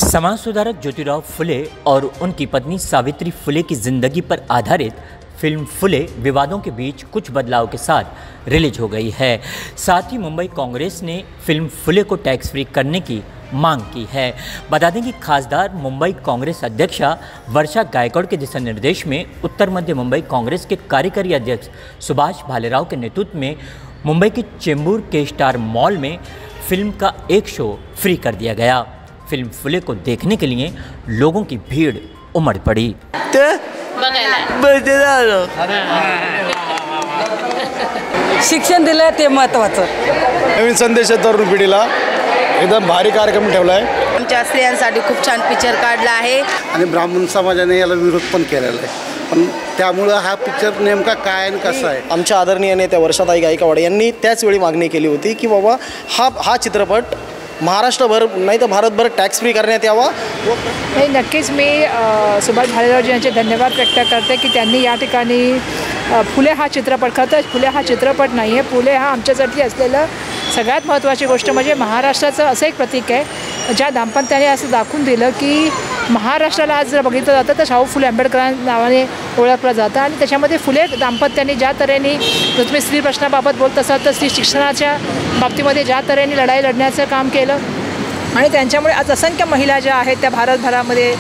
समाज सुधारक ज्योतिराव फुले और उनकी पत्नी सावित्री फुले की जिंदगी पर आधारित फिल्म फुले विवादों के बीच कुछ बदलाव के साथ रिलीज हो गई है। साथ ही मुंबई कांग्रेस ने फिल्म फुले को टैक्स फ्री करने की मांग की है। बता दें कि खासदार मुंबई कांग्रेस अध्यक्षा वर्षा गायकवाड़ के दिशा निर्देश में उत्तर मध्य मुंबई कांग्रेस के कार्यकारी अध्यक्ष सुभाष भालेराव के नेतृत्व में मुंबई के चेंबूर के स्टार मॉल में फिल्म का एक शो फ्री कर दिया गया। फिल्म फुले को देखने के लिए लोगों की भीड़ उमड़ पड़ी। शिक्षण दिलं ते महत्त्वाचं। नवीन संदेश आहे तरुण पिढीला, एकदम भारी कार्यक्रम ठेवला आहे। आमच्या स्त्रियांसाठी खूप छान पिक्चर काढला आहे आणि ब्राह्मण समाजाने याला विरोध पण केलेला आहे, पण त्यामुळे हा पिक्चर नेमका काय आणि कसा आहे। आमच्या आदरणीय नेत्या वर्षाताई गायकवाड यांनी त्याच वेळी मागणी केली होती की बाबा हा चित्रपट महाराष्ट्रभर नाही तर भारतभर टॅक्स फ्री करण्यात यावा। नक्कीच मी सुभाष भालेराव यांचे धन्यवाद व्यक्त करते की त्यांनी या ठिकाणी फुले हा चित्रपट, खरं तर फुले हा चित्रपट नाही आहे, फुले हा आमच्यासाठी असलेलं सगळ्यात महत्त्वाची गोष्ट म्हणजे महाराष्ट्राचं असं एक प्रतीक आहे ज्या दाम्पत्याने असं दाखवून दिलं की महाराष्ट्राला आज जर बघितलं जातं तर शाहू फुले आंबेडकर नावाने ओळखलं जातं। आणि त्याच्यामध्ये फुले दाम्पत्याने ज्या तऱ्हेने जर तुम्ही स्त्री प्रश्नाबाबत बोलत असाल तर स्त्री शिक्षणाच्या बाबतीमध्ये ज्या तऱ्हेने लढाई लढण्याचं काम केलं आणि त्यांच्यामुळे आज असंख्य महिला ज्या आहेत त्या भारतभरामध्ये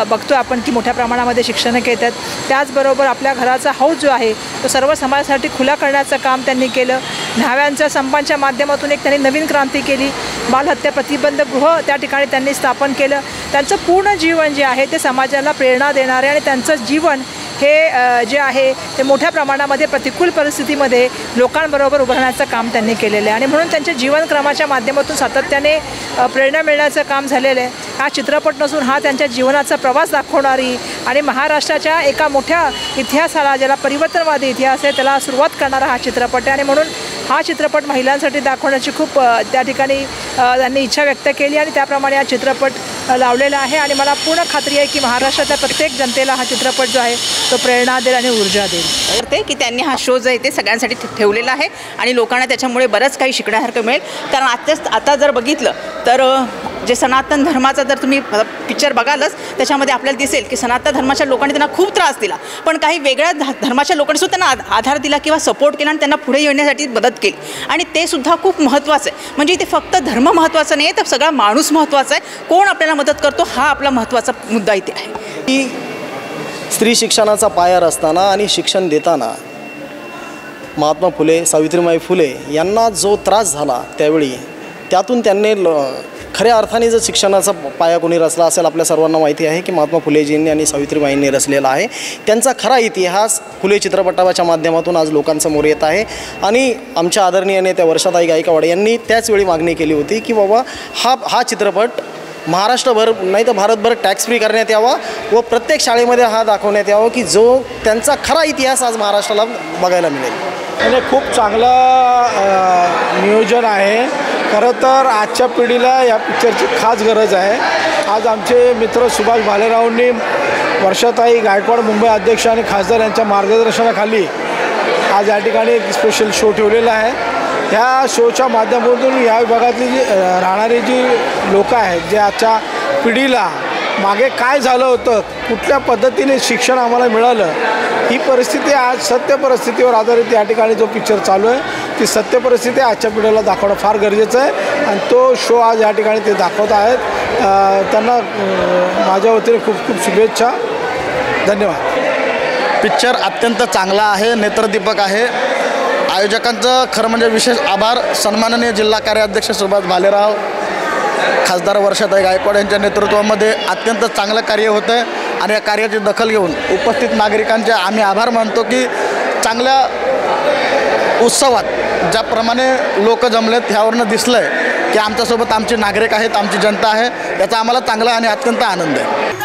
बघतो आपण की मोठ्या प्रमाणामध्ये शिक्षण घेतात। त्याचबरोबर आपल्या घराचा हौस जो आहे तो सर्व समाजासाठी खुला करण्याचं काम त्यांनी केलं। न्हाव्यांच्या संपांच्या माध्यमातून एक त्यांनी नवीन क्रांती केली। बालहत्या प्रतिबंधक गृह त्या ठिकाणी त्यांनी स्थापन केलं। त्यांचं पूर्ण जीवन जे आहे ते समाजाला प्रेरणा देणारे आणि त्यांचं जीवन हे जे आहे ते मोठ्या प्रमाणामध्ये प्रतिकूल परिस्थितीमध्ये लोकांबरोबर उभारण्याचं काम त्यांनी केलेलं आहे आणि म्हणून त्यांच्या जीवनक्रमाच्या माध्यमातून सातत्याने प्रेरणा मिळण्याचं काम झालेलं आहे। हा चित्रपट नसून हा त्यांच्या जीवनाचा प्रवास दाखवणारी आणि महाराष्ट्राच्या एका मोठ्या इतिहासाला, ज्याला परिवर्तनवादी इतिहास आहे, त्याला सुरुवात करणारा हा चित्रपट आहे आणि म्हणून हा चित्रपट महिलांसाठी दाखवण्याची खूप त्या ठिकाणी त्यांनी इच्छा व्यक्त केली आणि त्याप्रमाणे हा चित्रपट लावलेला आहे आणि मला पूर्ण खात्री आहे की महाराष्ट्राच्या प्रत्येक जनतेला हा चित्रपट जो आहे तो प्रेरणा देईल आणि ऊर्जा देईल। ते की त्यांनी हा शो जो आहे ते सगळ्यांसाठी ठेवलेला आहे आणि लोकांना त्याच्यामुळे बरंच काही शिकण्यासारखं मिळेल। कारण आता जर बघितलं तर जे सनातन धर्माचा जर तुम्ही पिक्चर बघालच त्याच्यामध्ये आपल्याला दिसेल की सनातन धर्माच्या लोकांनी त्यांना खूप त्रास दिला, पण काही वेगळ्या धर्माच्या लोकांनी सुद्धा त्यांना आधार दिला किंवा सपोर्ट केला आणि त्यांना पुढे येण्यासाठी मदत केली आणि ते सुद्धा खूप महत्त्वाचं आहे। म्हणजे इथे फक्त धर्म महत्त्वाचा नाही आहे तर सगळा माणूस महत्त्वाचा आहे, कोण आपल्याला मदत करतो हा आपला महत्त्वाचा मुद्दा इथे आहे। की स्त्री शिक्षणाचा पाया असताना आणि शिक्षण देताना महात्मा फुले, सावित्रीबाई फुले यांना जो त्रास झाला त्यावेळी त्यातून त्यांनी खऱ्या अर्थाने जर शिक्षणाचा पाया कोणी रचला असेल, आपल्या सर्वांना माहिती आहे की महात्मा फुलेजींनी आणि सावित्रीबाईंनी रचलेला आहे। त्यांचा खरा इतिहास फुले चित्रपटाच्या माध्यमातून आज लोकांसमोर येत आहे आणि आमच्या आदरणीय नेत्या वर्षाताई गायकवाड यांनी त्याच वेळी मागणी केली होती की बाबा हा चित्रपट महाराष्ट्रभर नाही तर भारतभर टॅक्स फ्री करण्यात यावा व प्रत्येक शाळेमध्ये हा दाखवण्यात यावा की जो त्यांचा खरा इतिहास आज महाराष्ट्राला बघायला मिळेल। आणि खूप चांगलं नियोजन आहे। खरं तर आजच्या पिढीला या पिक्चरची खास गरज आहे। आज आमचे मित्र सुभाष भालेरावांनी वर्षाताई गायकवाड मुंबई अध्यक्ष आणि खासदार यांच्या मार्गदर्शनाखाली आज या ठिकाणी एक स्पेशल शो ठेवलेला आहे। ह्या शोच्या माध्यमातून या विभागातली राहणारी जी लोकं आहेत, जे आजच्या पिढीला मागे काय झालं होतं, कुठल्या पद्धतीने शिक्षण आम्हाला मिळालं, ही परिस्थिती आज सत्य परिस्थितीवर आधारित या ठिकाणी जो पिक्चर चालू आहे ती सत्य परिस्थिती आजच्या पिढीला दाखवणं फार गरजेचं आहे आणि तो शो आज या ठिकाणी ते दाखवत आहेत। त्यांना माझ्या वतीने खूप खूप शुभेच्छा, धन्यवाद। पिक्चर अत्यंत चांगला आहे, नेत्रदीपक आहे। आयोजकांचं खरं म्हणजे विशेष आभार। सन्माननीय जिल्हा कार्याध्यक्ष सुभाष भालेराव, खासदार वर्षाताई गायकवाड यांच्या नेतृत्वामध्ये अत्यंत चांगलं कार्य होतं आहे आणि या कार्याची दखल घेऊन उपस्थित नागरिकांचे आम्ही आभार मानतो की चांगल्या उत्सवात ज्याप्रमाणे लोक जमलेत ह्यावरनं दिसलं आहे की आमच्यासोबत आमचे नागरिक आहेत, आमची जनता आहे, याचा आम्हाला चांगला आणि अत्यंत आनंद आहे।